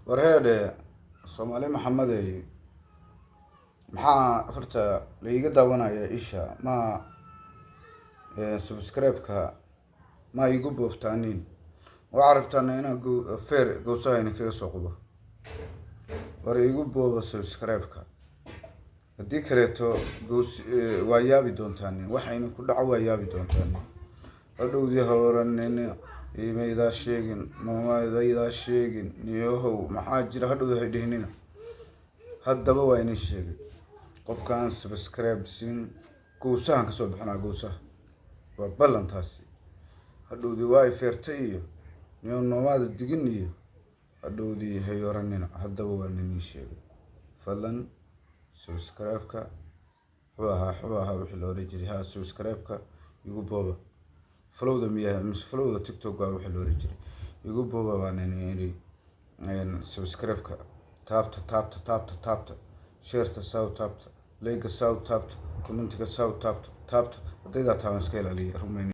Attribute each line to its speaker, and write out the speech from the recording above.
Speaker 1: warheedhe Soomaali Maxamed maxaa horta la iga daawanaya isha ma subscribe-ka ma igu booftaanin waxaa rabtaan inaan feer gowsahayna kaga soo qubo war igu booba subscribe-ka haddii kaleeto waa yaabi doontaan waxayna ku dhaco waa yaabi doontaan hadhowdii hooranina imaydaa sheegin noomaydaa sheegin niyahow maxaa jira hadhowda hay dhihnina haddaba waa inay sheegay qofkaan subscribe siin gowsahan kasoo bixinaa gowsaha waa ballantaasi hadhowdii waa feertay iyo niyo noomaada digin iyo hadhowdii hay oranina haddaba waa inay sheegay fadlan subscribe-ka wuxuu ahaa wixii la oran jiray ha subscribe-ka igu booba followda miyaa mise followda TikTok waa wixii la oran jiray igu booba baan inay subscribe-ka taabta share-ta saw taabta like-ga saw taabta comment-ga saw taabta haddaydaa taaban iska ilaaliya rumayni